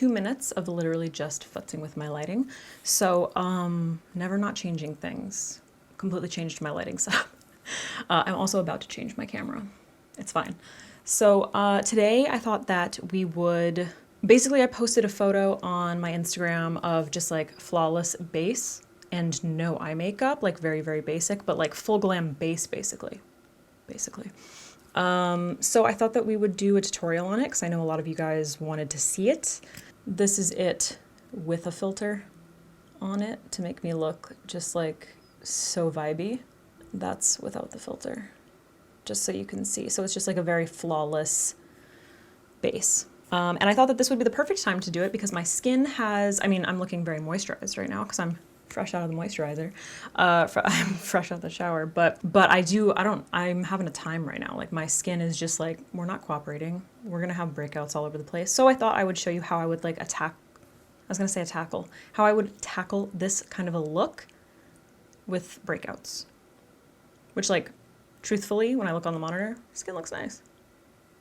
2 minutes of literally just futzing with my lighting. So, never not changing things. Completely changed my lighting setup. I'm also about to change my camera. It's fine. So today I thought that we would, basically I posted a photo on my Instagram of just like flawless base and no eye makeup, like very, very basic, but like full glam base basically. So I thought that we would do a tutorial on it because I know a lot of you guys wanted to see it. This is it with a filter on it to make me look just like so vibey. That's without the filter, just so you can see. So it's just like a very flawless base. And I thought that this would be the perfect time to do it because my skin has, I mean, I'm looking very moisturized right now because I'm fresh out of the moisturizer. I'm fresh out of the shower, but I'm having a time right now. Like my skin is just like, we're not cooperating. We're gonna have breakouts all over the place. So I thought I would show you how I would like how I would tackle this kind of a look with breakouts. Which, like, truthfully, when I look on the monitor, skin looks nice.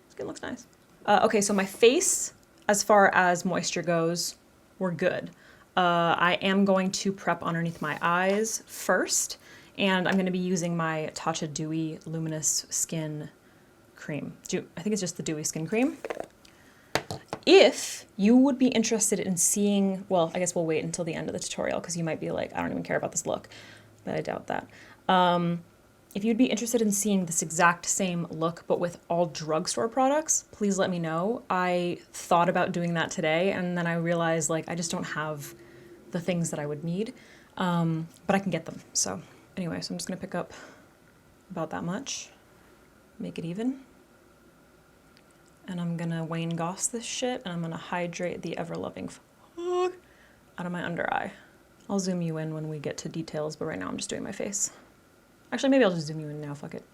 Skin looks nice. Okay, so my face, as far as moisture goes, we're good. I am going to prep underneath my eyes first, and I'm going to be using my Tatcha Dewy Luminous Skin Cream. I think it's just the Dewy Skin Cream. If you would be interested in seeing, well, I guess we'll wait until the end of the tutorial because you might be like, I don't even care about this look, but I doubt that. If you'd be interested in seeing this exact same look, but with all drugstore products, please let me know. I thought about doing that today, and then I realized, like, I just don't have the things that I would need, but I can get them. So anyway, so I'm just gonna pick up about that much, make it even, and I'm gonna Wayne Goss this shit, and I'm gonna hydrate the ever-loving fuck out of my under eye. I'll zoom you in when we get to details, but right now I'm just doing my face. Actually, maybe I'll just zoom you in now, fuck it.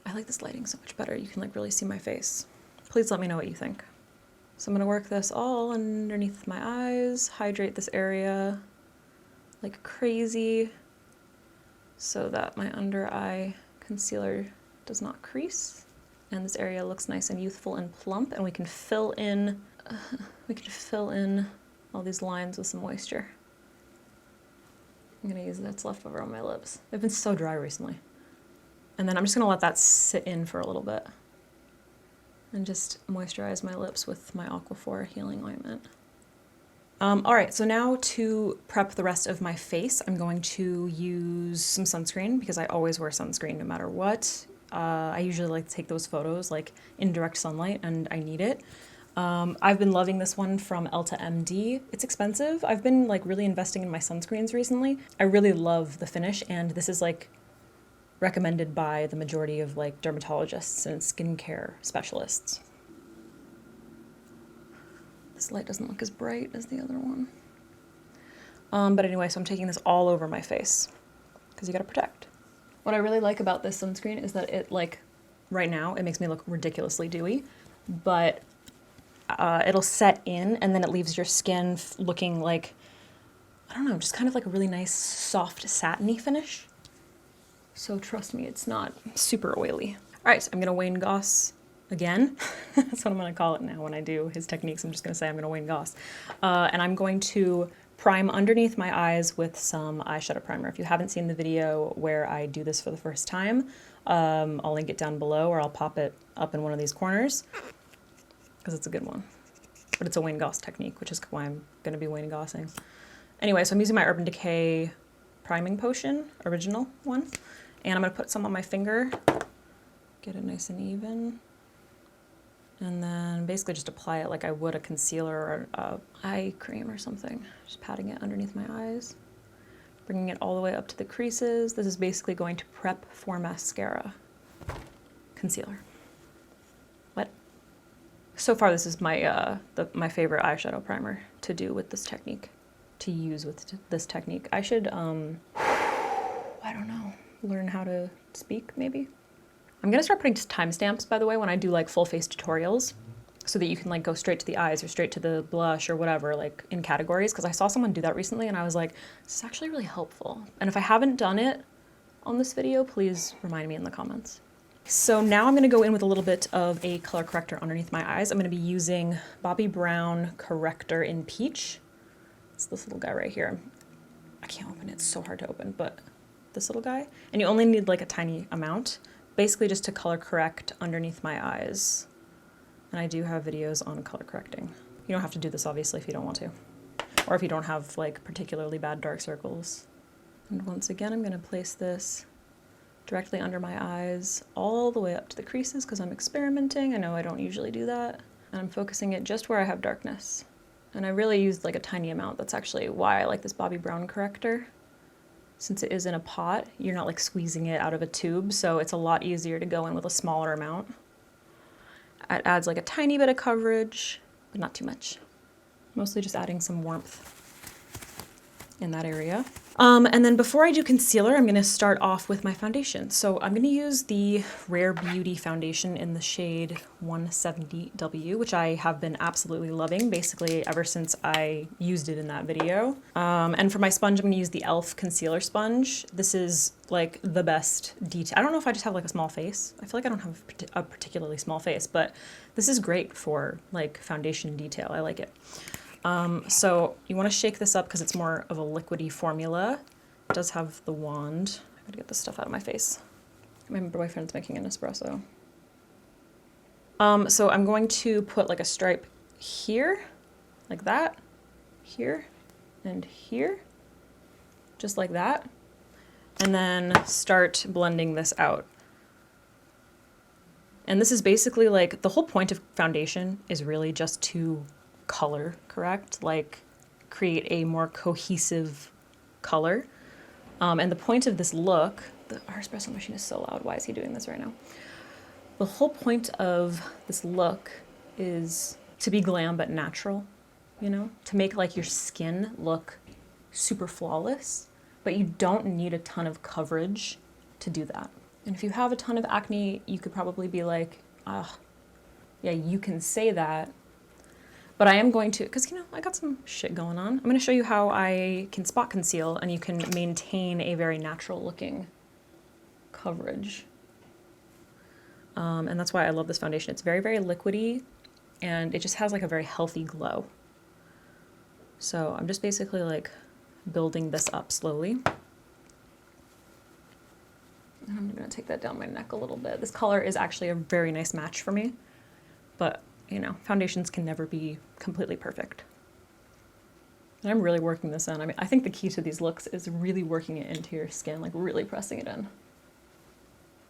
I like this lighting so much better. You can like really see my face. Please let me know what you think. So I'm gonna work this all underneath my eyes, hydrate this area like crazy so that my under eye concealer does not crease. And this area looks nice and youthful and plump, and we can fill in all these lines with some moisture. I'm gonna use that's left over on my lips. They've been so dry recently. And then I'm just gonna let that sit in for a little bit and just moisturize my lips with my Aquaphor Healing Ointment. All right, so now to prep the rest of my face, I'm going to use some sunscreen because I always wear sunscreen no matter what. I usually like to take those photos like in direct sunlight and I need it. I've been loving this one from Elta MD. It's expensive. I've been like really investing in my sunscreens recently. I really love the finish, and this is like recommended by the majority of like dermatologists and skincare specialists. This light doesn't look as bright as the other one. But anyway, so I'm taking this all over my face because you gotta protect. What I really like about this sunscreen is that it like, right now, it makes me look ridiculously dewy, but it'll set in and then it leaves your skin looking like, I don't know, just kind of like a really nice soft satiny finish. So trust me, it's not super oily. All right, so I'm gonna Wayne Goss again. That's what I'm gonna call it now when I do his techniques. I'm just gonna say I'm gonna Wayne Goss. And I'm going to prime underneath my eyes with some eyeshadow primer. If you haven't seen the video where I do this for the first time, I'll link it down below or I'll pop it up in one of these corners because it's a good one. But it's a Wayne Goss technique, which is why I'm gonna be Wayne Gossing. Anyway, so I'm using my Urban Decay priming potion, original one, and I'm gonna put some on my finger, get it nice and even, and then basically just apply it like I would a concealer or a eye cream or something. Just patting it underneath my eyes, bringing it all the way up to the creases. This is basically going to prep for mascara. Concealer. What? So far, this is my my favorite eyeshadow primer to do with this technique, to use with this technique. I should, I don't know, learn how to speak, maybe? I'm gonna start putting timestamps, by the way, when I do like full face tutorials, so that you can like go straight to the eyes or straight to the blush or whatever, like in categories, because I saw someone do that recently and I was like, this is actually really helpful. And if I haven't done it on this video, please remind me in the comments. So now I'm going to go in with a little bit of a color corrector underneath my eyes. I'm going to be using Bobbi Brown Corrector in Peach. It's this little guy right here. I can't open it, it's so hard to open, but this little guy. And you only need like a tiny amount, basically just to color correct underneath my eyes. And I do have videos on color correcting. You don't have to do this obviously if you don't want to, or if you don't have like particularly bad dark circles. And once again, I'm going to place this directly under my eyes, all the way up to the creases because I'm experimenting. I know I don't usually do that. And I'm focusing it just where I have darkness. And I really used like a tiny amount. That's actually why I like this Bobbi Brown corrector. Since it is in a pot, you're not like squeezing it out of a tube, so it's a lot easier to go in with a smaller amount. It adds like a tiny bit of coverage, but not too much. Mostly just adding some warmth in that area. And then before I do concealer, I'm gonna start off with my foundation. So I'm gonna use the Rare Beauty foundation in the shade 170W, which I have been absolutely loving basically ever since I used it in that video. And for my sponge, I'm gonna use the e.l.f. concealer sponge. This is like the best detail. I don't know if I just have like a small face. I feel like I don't have a particularly small face, but this is great for like foundation detail. I like it. So you want to shake this up because it's more of a liquidy formula. It does have the wand. I gotta get this stuff out of my face. My boyfriend's making an espresso. So I'm going to put like a stripe here, like that, here, and here, just like that. And then start blending this out. And this is basically like, the whole point of foundation is really just to color correct, like create a more cohesive color. And the point of this look, our espresso machine is so loud, why is he doing this right now? The whole point of this look is to be glam but natural, you know, to make like your skin look super flawless, but you don't need a ton of coverage to do that. And if you have a ton of acne, you could probably be like, yeah, you can say that. But I am going to, because, you know, I got some shit going on. I'm going to show you how I can spot conceal and you can maintain a very natural looking coverage. And that's why I love this foundation. It's very, very liquidy and it just has like a very healthy glow. So I'm just basically like building this up slowly. And I'm going to take that down my neck a little bit. This color is actually a very nice match for me, but you know, foundations can never be completely perfect. And I'm really working this in. I mean, I think the key to these looks is really working it into your skin, like really pressing it in.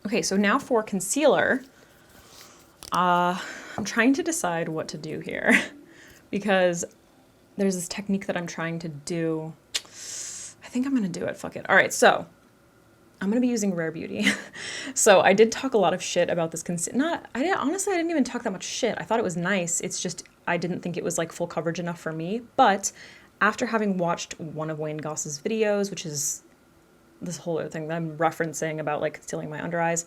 Okay, so now for concealer, I'm trying to decide what to do here because there's this technique that I'm trying to do. I think I'm gonna do it, fuck it. All right, so I'm gonna be using Rare Beauty. So I did talk a lot of shit about this concealer. Honestly, I didn't even talk that much shit. I thought it was nice. It's just, I didn't think it was like full coverage enough for me. But after having watched one of Wayne Goss's videos, which is this whole other thing that I'm referencing about like concealing my under eyes,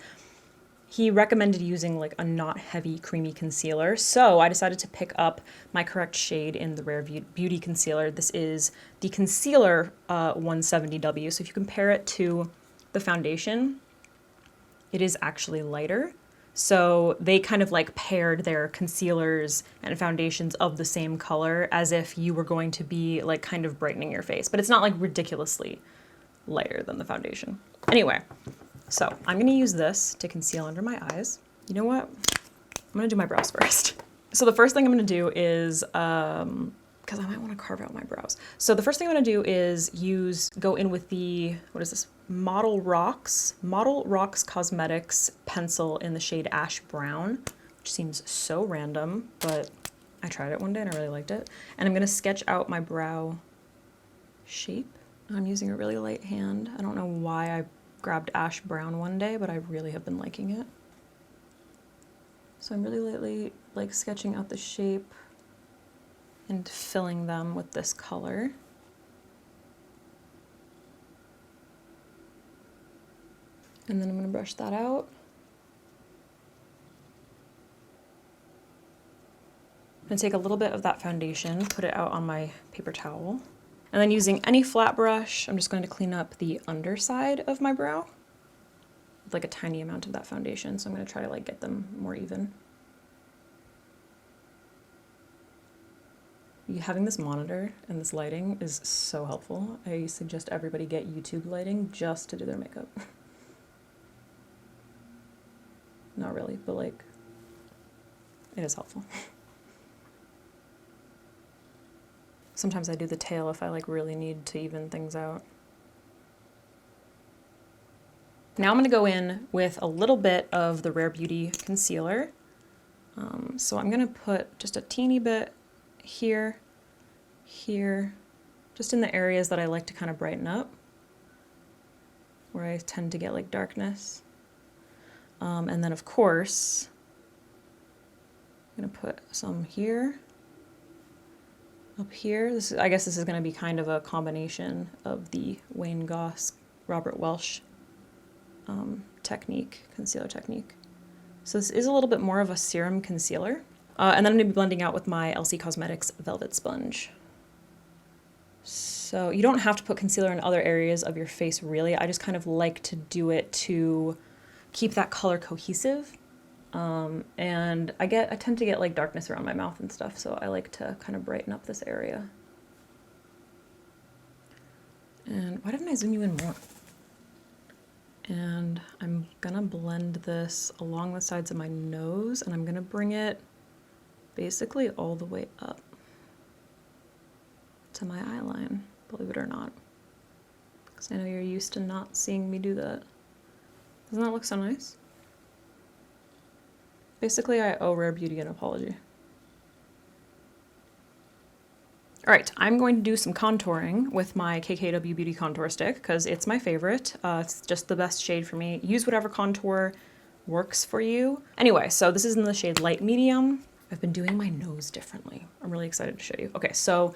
he recommended using like a not heavy creamy concealer. So I decided to pick up my correct shade in the Rare Beauty concealer. This is the Concealer 170W. So if you compare it to the foundation, it is actually lighter. So they kind of like paired their concealers and foundations of the same color as if you were going to be like kind of brightening your face, but it's not like ridiculously lighter than the foundation. Anyway, so I'm gonna use this to conceal under my eyes. You know what? I'm gonna do my brows first. So the first thing I'm gonna do is, because I might want to carve out my brows. So the first thing I'm going to do is go in with the, what is this? Model Rocks Cosmetics pencil in the shade Ash Brown, which seems so random, but I tried it one day and I really liked it. And I'm going to sketch out my brow shape. I'm using a really light hand. I don't know why I grabbed Ash Brown one day, but I really have been liking it. So I'm really lightly like sketching out the shape and filling them with this color. And then I'm going to brush that out. I'm going to take a little bit of that foundation, put it out on my paper towel, and then using any flat brush, I'm just going to clean up the underside of my brow. with like a tiny amount of that foundation. So I'm gonna try to like get them more even. Having this monitor and this lighting is so helpful. I suggest everybody get YouTube lighting just to do their makeup. Not really, but like, it is helpful. Sometimes I do the tail if I like really need to even things out. Now I'm gonna go in with a little bit of the Rare Beauty concealer. So I'm gonna put just a teeny bit here, here, just in the areas that I like to kind of brighten up, where I tend to get like darkness. And then of course, I'm gonna put some here, up here. I guess this is gonna be kind of a combination of the Wayne Goss, Robert Welsh technique, concealer technique. So this is a little bit more of a serum concealer. And then I'm gonna be blending out with my LC Cosmetics Velvet Sponge. So you don't have to put concealer in other areas of your face really. I just kind of like to do it to keep that color cohesive. And I tend to get like darkness around my mouth and stuff, so I like to kind of brighten up this area. And why didn't I zoom you in more? And I'm gonna blend this along the sides of my nose, and I'm gonna bring it basically all the way up to my eyeline, believe it or not. Because I know you're used to not seeing me do that. Doesn't that look so nice? Basically, I owe Rare Beauty an apology. All right, I'm going to do some contouring with my KKW Beauty Contour Stick because it's my favorite. It's just the best shade for me. Use whatever contour works for you. Anyway, so this is in the shade Light Medium. I've been doing my nose differently. I'm really excited to show you. Okay, so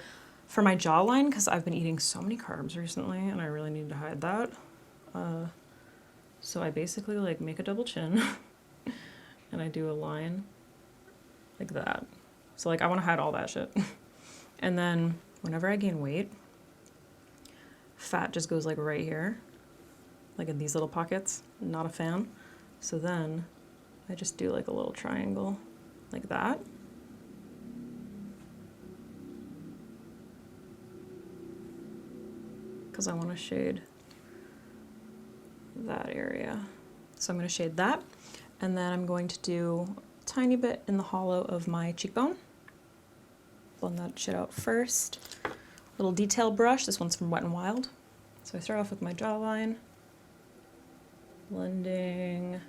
for my jawline, because I've been eating so many carbs recently and I really need to hide that. So I basically like make a double chin and I do a line like that. So like I want to hide all that shit. And then whenever I gain weight, fat just goes like right here, like in these little pockets. Not a fan. So then I just do like a little triangle like that. Because I want to shade that area. So I'm going to shade that. And then I'm going to do a tiny bit in the hollow of my cheekbone. Blend that shit out first. Little detail brush. This one's from Wet n Wild. So I start off with my jawline. Blending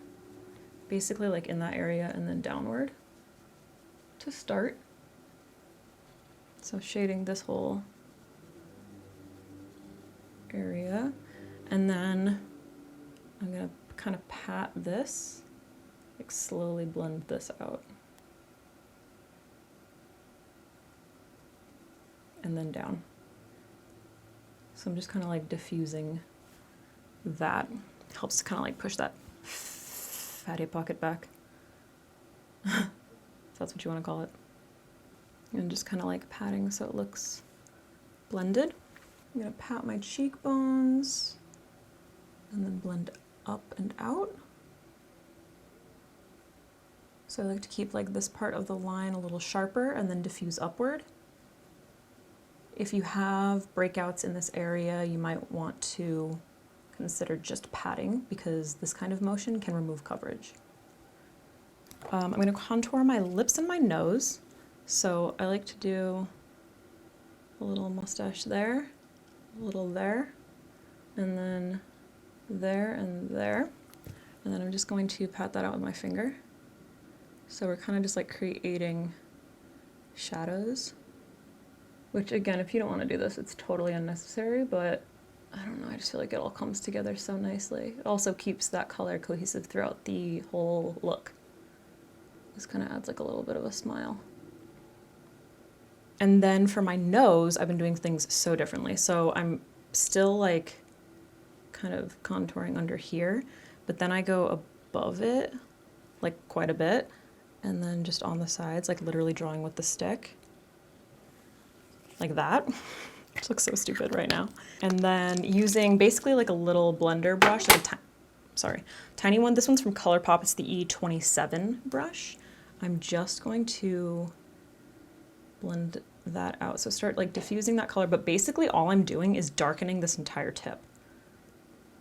basically like in that area and then downward to start. So shading this whole area. And then I'm gonna kind of pat this, like slowly blend this out. And then down. So I'm just kind of like diffusing that. Helps to kind of like push that fatty pocket back. If that's what you want to call it. And just kind of like patting so it looks blended. I'm gonna pat my cheekbones and then blend up and out. So I like to keep like this part of the line a little sharper and then diffuse upward. If you have breakouts in this area, you might want to consider just patting because this kind of motion can remove coverage. I'm going to contour my lips and my nose. So I like to do a little mustache there, a little there, and then there and there. And then I'm just going to pat that out with my finger. So we're kind of just like creating shadows, which again, if you don't want to do this, it's totally unnecessary, but I don't know, I just feel like it all comes together so nicely. It also keeps that color cohesive throughout the whole look. This kind of adds like a little bit of a smile. And then for my nose, I've been doing things so differently. So I'm still like kind of contouring under here, but then I go above it, like quite a bit, and then just on the sides, like literally drawing with the stick. Like that. Which looks so stupid right now. And then using basically like a little blender brush, like sorry, tiny one. This one's from ColourPop. It's the E27 brush. I'm just going to blend that out. So start like diffusing that color, but basically all I'm doing is darkening this entire tip.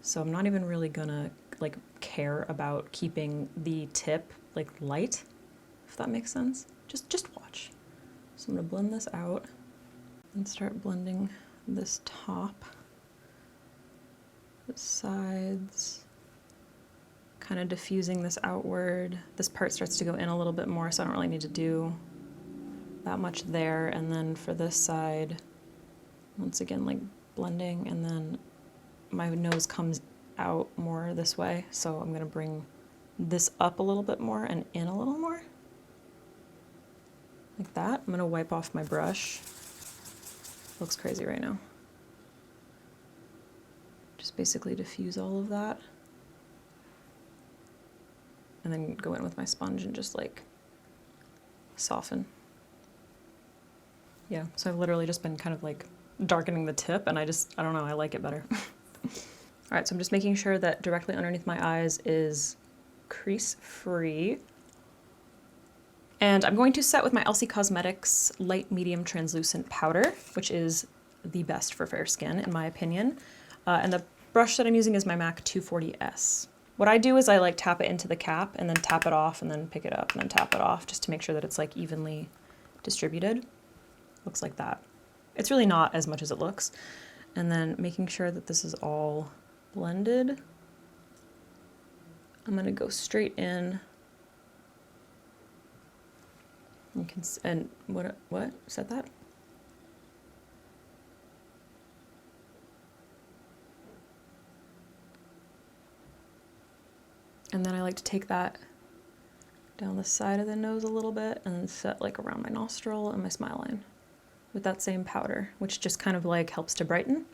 So I'm not even really gonna like care about keeping the tip like light, if that makes sense. Just watch. So I'm gonna blend this out and start blending this top, the sides, kind of diffusing this outward. This part starts to go in a little bit more, so I don't really need to do that much there. And then for this side, once again, like blending, and then my nose comes out more this way, so I'm gonna bring this up a little bit more and in a little more, like that. I'm gonna wipe off my brush. Looks crazy right now. Just basically diffuse all of that, and then go in with my sponge and just like soften. Yeah, so I've literally just been kind of like darkening the tip, and I don't know, I like it better. All right, so I'm just making sure that directly underneath my eyes is crease free. And I'm going to set with my Elsie Cosmetics light medium translucent powder, which is the best for fair skin in my opinion. And the brush that I'm using is my MAC 240S. What I do is I like tap it into the cap and then tap it off and then pick it up and then tap it off, just to make sure that it's like evenly distributed. Looks like that. It's really not as much as it looks. And then making sure that this is all blended. I'm gonna go straight in. You can, and what, set that? And then I like to take that down the side of the nose a little bit and set like around my nostril and my smile line with that same powder, which just kind of like helps to brighten.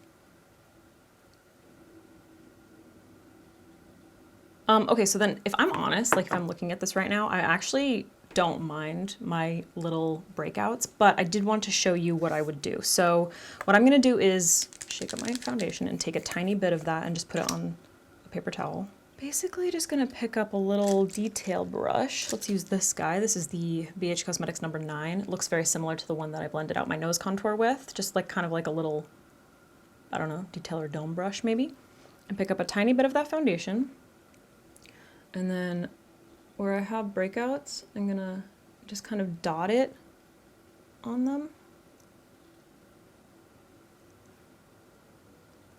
Okay, so then if I'm honest, like if I'm looking at this right now, I actually don't mind my little breakouts, but I did want to show you what I would do. So what I'm gonna do is shake up my foundation and take a tiny bit of that and just put it on a paper towel. Basically just gonna pick up a little detail brush. Let's use this guy. This is the BH Cosmetics number 9. It looks very similar to the one that I blended out my nose contour with, just like kind of like a little, I don't know, detail or dome brush maybe. And pick up a tiny bit of that foundation. And then where I have breakouts, I'm gonna just kind of dot it on them.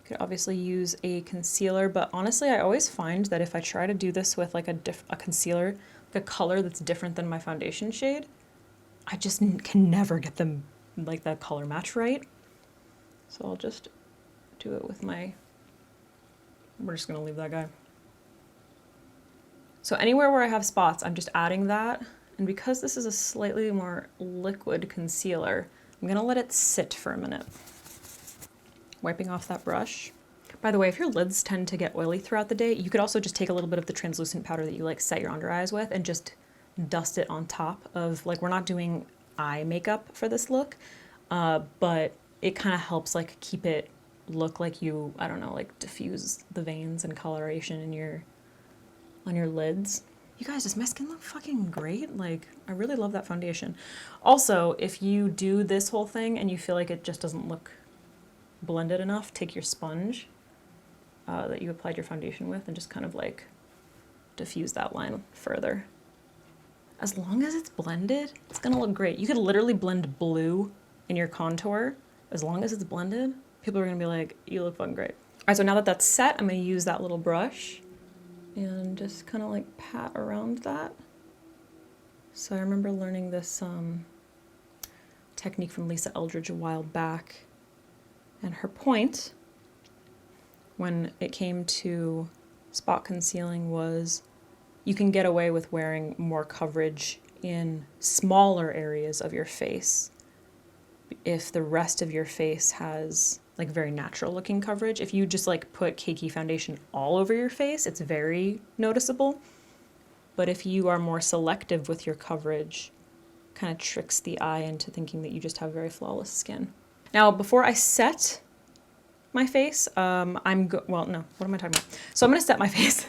Could obviously use a concealer, but honestly I always find that if I try to do this with like a concealer, like a color that's different than my foundation shade, I just can never get them like that color match right. So I'll just do it with my, we're just gonna leave that guy. So anywhere where I have spots, I'm just adding that, and because this is a slightly more liquid concealer, I'm gonna let it sit for a minute. Wiping off that brush. By the way, if your lids tend to get oily throughout the day, you could also just take a little bit of the translucent powder that you like set your under eyes with and just dust it on top of, like, we're not doing eye makeup for this look, but it kind of helps like keep it look like you, I don't know, like diffuse the veins and coloration in your, on your lids. You guys, does my skin look fucking great? Like, I really love that foundation. Also, if you do this whole thing and you feel like it just doesn't look blended enough, take your sponge that you applied your foundation with and just kind of like diffuse that line further. As long as it's blended, it's gonna look great. You could literally blend blue in your contour. As long as it's blended, people are gonna be like, you look fucking great. All right, so now that that's set, I'm gonna use that little brush and just kind of like pat around that. So I remember learning this technique from Lisa Eldridge a while back. And her point when it came to spot concealing was you can get away with wearing more coverage in smaller areas of your face if the rest of your face has like very natural looking coverage. If you just like put cakey foundation all over your face, it's very noticeable. But if you are more selective with your coverage, kind of tricks the eye into thinking that you just have very flawless skin. Now, before I set my face. Well, no, what am I talking about? So I'm gonna set my face.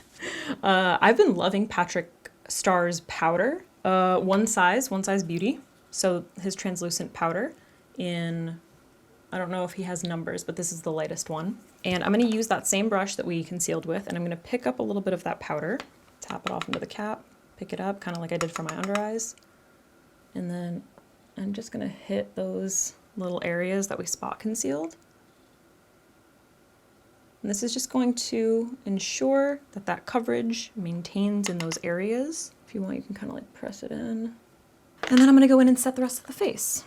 I've been loving Patrick Starr's powder, One Size Beauty. So his translucent powder in, I don't know if he has numbers, but this is the lightest one. And I'm gonna use that same brush that we concealed with, and I'm gonna pick up a little bit of that powder, tap it off into the cap, pick it up, kind of like I did for my under eyes. And then I'm just gonna hit those little areas that we spot concealed. And this is just going to ensure that that coverage maintains in those areas. If you want, you can kind of like press it in. And then I'm gonna go in and set the rest of the face.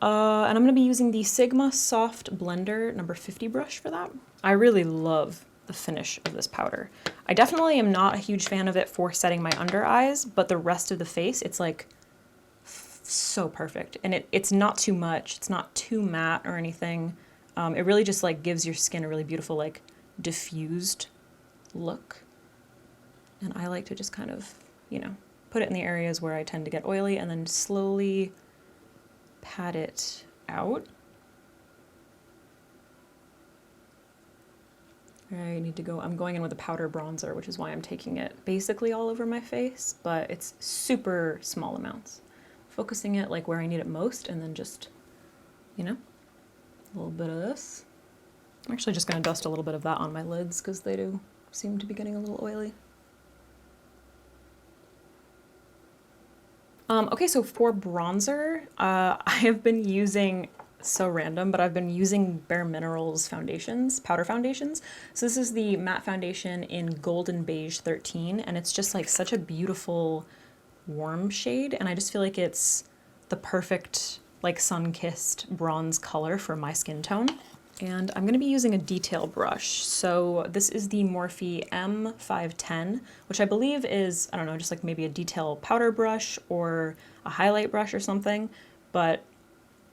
And I'm gonna be using the Sigma Soft Blender number 50 brush for that. I really love the finish of this powder. I definitely am not a huge fan of it for setting my under eyes, but the rest of the face, it's like so perfect. And it's not too much, it's not too matte or anything. It really just like gives your skin a really beautiful, like diffused look. And I like to just kind of, you know, put it in the areas where I tend to get oily and then slowly pat it out. I need to go, I'm going in with a powder bronzer, which is why I'm taking it basically all over my face, but it's super small amounts. Focusing it like where I need it most, and then just, you know, a little bit of this. I'm actually just gonna dust a little bit of that on my lids because they do seem to be getting a little oily. Okay, so for bronzer, I have been using, so random, but I've been using Bare Minerals foundations, powder foundations. So this is the matte foundation in Golden Beige 13, and it's just like such a beautiful warm shade, and I just feel like it's the perfect like sun-kissed bronze color for my skin tone. And I'm gonna be using a detail brush. So this is the Morphe M510, which I believe is, I don't know, just like maybe a detail powder brush or a highlight brush or something, but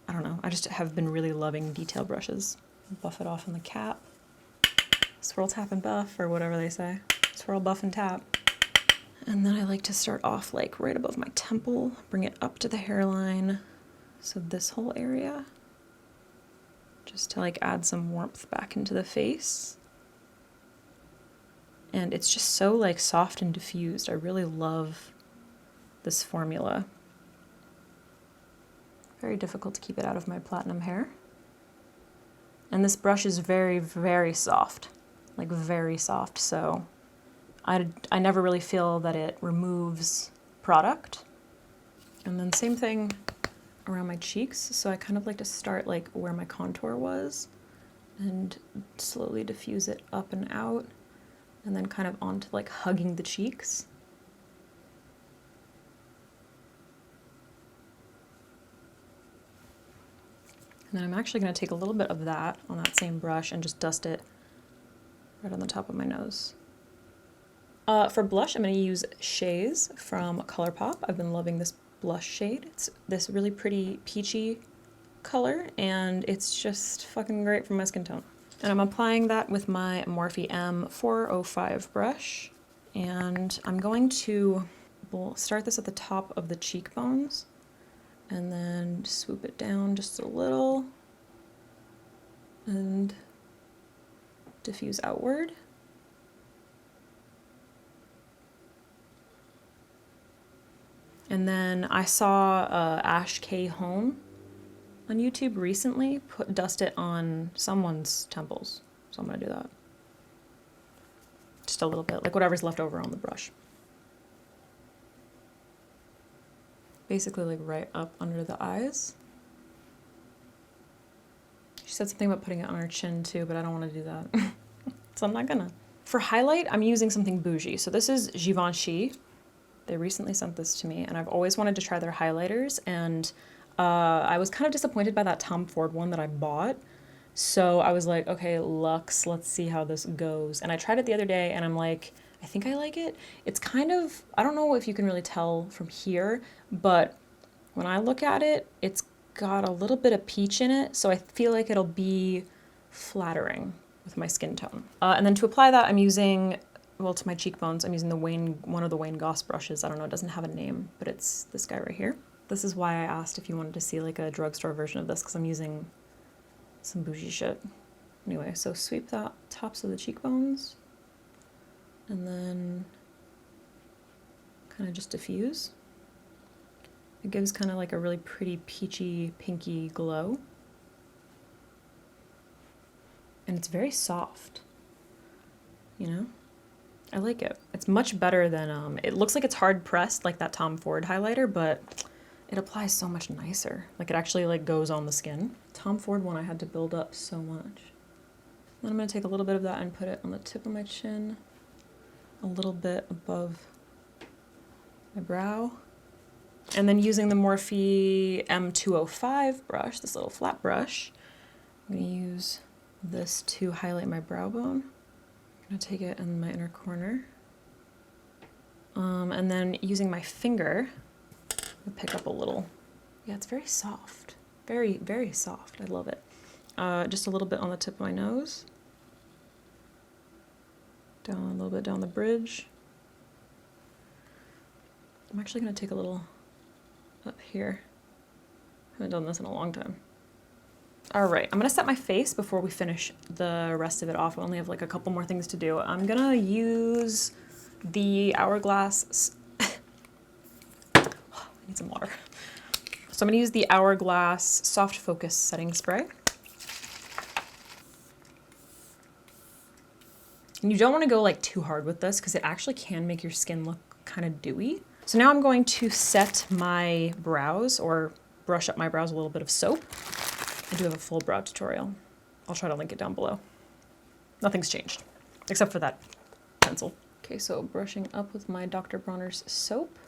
I don't know, I just have been really loving detail brushes. Buff it off in the cap. Swirl, tap, and buff, or whatever they say. Swirl, buff, and tap. And then I like to start off like right above my temple, bring it up to the hairline. So this whole area, just to like add some warmth back into the face. And it's just so like soft and diffused. I really love this formula. Very difficult to keep it out of my platinum hair. And this brush is very, very soft, like very soft. So I never really feel that it removes product. And then same thing around my cheeks. So I kind of like to start like where my contour was and slowly diffuse it up and out, and then kind of onto like hugging the cheeks. And then I'm actually going to take a little bit of that on that same brush and just dust it right on the top of my nose. For blush, I'm going to use Chaise from ColourPop. I've been loving this blush shade. It's this really pretty peachy color, and it's just fucking great for my skin tone. And I'm applying that with my Morphe M405 brush. And I'm going to start this at the top of the cheekbones and then swoop it down just a little and diffuse outward. And then I saw Ash K. Home on YouTube recently dust it on someone's temples. So I'm gonna do that. Just a little bit, like whatever's left over on the brush. Basically like right up under the eyes. She said something about putting it on her chin too, but I don't want to do that. So I'm not gonna. For highlight, I'm using something bougie. So this is Givenchy. They recently sent this to me, and I've always wanted to try their highlighters, and I was kind of disappointed by that Tom Ford one that I bought. So I was like, okay, Luxe, let's see how this goes. And I tried it the other day, and I'm like, I think I like it. It's kind of, I don't know if you can really tell from here, but when I look at it, it's got a little bit of peach in it, so I feel like it'll be flattering with my skin tone. And then to apply that, I'm using, well, to my cheekbones, I'm using the one of the Wayne Goss brushes. I don't know, it doesn't have a name, but it's this guy right here. This is why I asked if you wanted to see like a drugstore version of this, because I'm using some bougie shit. Anyway, so sweep the tops of the cheekbones and then kind of just diffuse. It gives kind of like a really pretty peachy, pinky glow. And it's very soft, you know? I like it. It's much better than, it looks like it's hard pressed like that Tom Ford highlighter, but it applies so much nicer. Like it actually like goes on the skin. Tom Ford one I had to build up so much. Then I'm gonna take a little bit of that and put it on the tip of my chin, a little bit above my brow. And then using the Morphe M205 brush, this little flat brush, I'm gonna use this to highlight my brow bone. I'm gonna take it in my inner corner. And then using my finger, I'll pick up a little, yeah, it's very soft. Very, very soft, I love it. Just a little bit on the tip of my nose. Down a little bit down the bridge. I'm actually gonna take a little up here. I haven't done this in a long time. All right, I'm gonna set my face before we finish the rest of it off. I only have like a couple more things to do. I'm gonna use the Hourglass, I need some water. So I'm gonna use the Hourglass Soft Focus Setting Spray. And you don't wanna go like too hard with this because it actually can make your skin look kind of dewy. So now I'm going to set my brows or brush up my brows with a little bit of soap. I do have a full brow tutorial. I'll try to link it down below. Nothing's changed, except for that pencil. Okay, so brushing up with my Dr. Bronner's soap.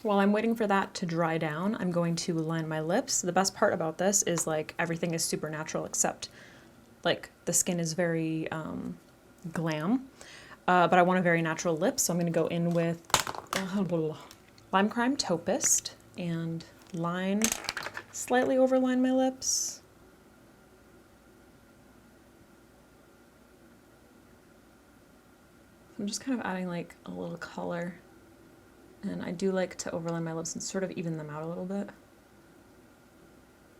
While I'm waiting for that to dry down, I'm going to line my lips. The best part about this is like everything is super natural except like the skin is very glam, but I want a very natural lip, so I'm gonna go in with Lime Crime Topist and slightly overline my lips. I'm just kind of adding like a little color, and I do like to overline my lips and sort of even them out a little bit,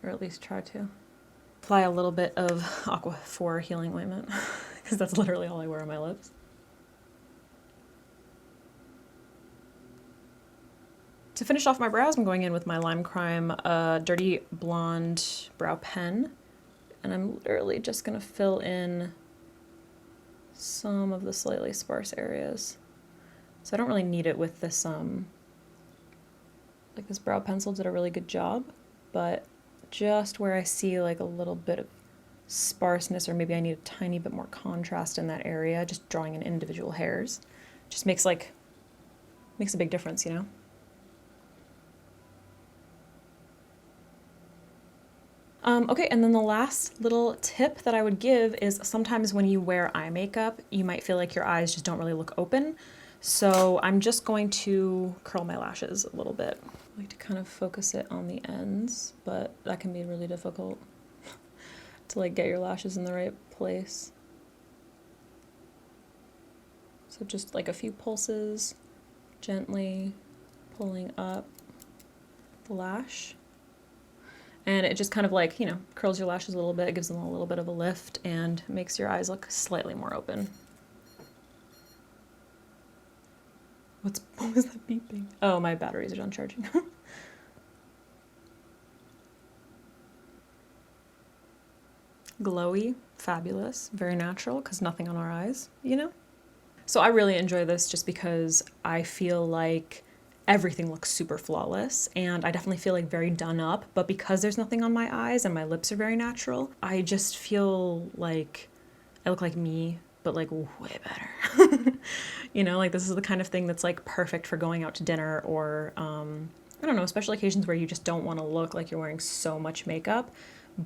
or at least try to. Apply a little bit of Aqua 4 healing ointment, because that's literally all I wear on my lips. To finish off my brows, I'm going in with my Lime Crime Dirty Blonde Brow Pen, and I'm literally just gonna fill in some of the slightly sparse areas. So I don't really need it with this, like this brow pencil did a really good job, but just where I see like a little bit of sparseness, or maybe I need a tiny bit more contrast in that area, just drawing in individual hairs, just makes a big difference, you know? Okay, and then the last little tip that I would give is sometimes when you wear eye makeup, you might feel like your eyes just don't really look open. So I'm just going to curl my lashes a little bit. I like to kind of focus it on the ends, but that can be really difficult to like get your lashes in the right place. So just like a few pulses, gently pulling up the lash. And it just kind of like, you know, curls your lashes a little bit, gives them a little bit of a lift, and makes your eyes look slightly more open. What was that beeping? Oh, my batteries are done charging. Glowy, fabulous, very natural, because nothing on our eyes, you know? So I really enjoy this just because I feel like everything looks super flawless, and I definitely feel like very done up, but because there's nothing on my eyes and my lips are very natural, I just feel like I look like me, but like way better. You know, like this is the kind of thing that's like perfect for going out to dinner, or I don't know, special occasions where you just don't want to look like you're wearing so much makeup,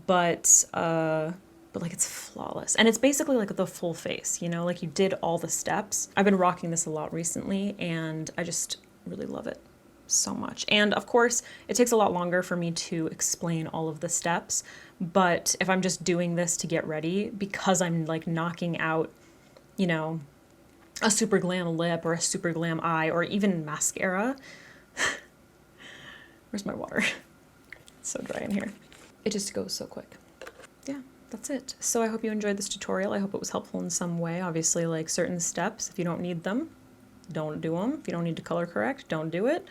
but like it's flawless. And it's basically like the full face, you know, like you did all the steps. I've been rocking this a lot recently, and I just really love it so much. And of course, it takes a lot longer for me to explain all of the steps, but if I'm just doing this to get ready, because I'm like knocking out, you know, a super glam lip or a super glam eye or even mascara. Where's my water? So dry in here. It just goes so quick. Yeah, that's it. So I hope you enjoyed this tutorial. I hope it was helpful in some way. Obviously, like certain steps, if you don't need them, don't do them. If you don't need to color correct, don't do it.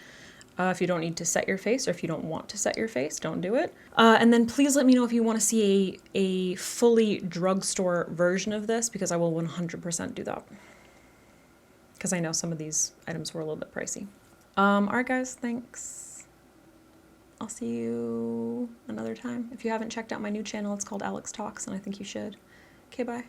If you don't need to set your face, or if you don't want to set your face, don't do it. And then please let me know if you want to see a fully drugstore version of this, because I will 100% do that. Because I know some of these items were a little bit pricey. All right, guys, thanks. I'll see you another time. If you haven't checked out my new channel, it's called Alex Talks, and I think you should. Okay, bye.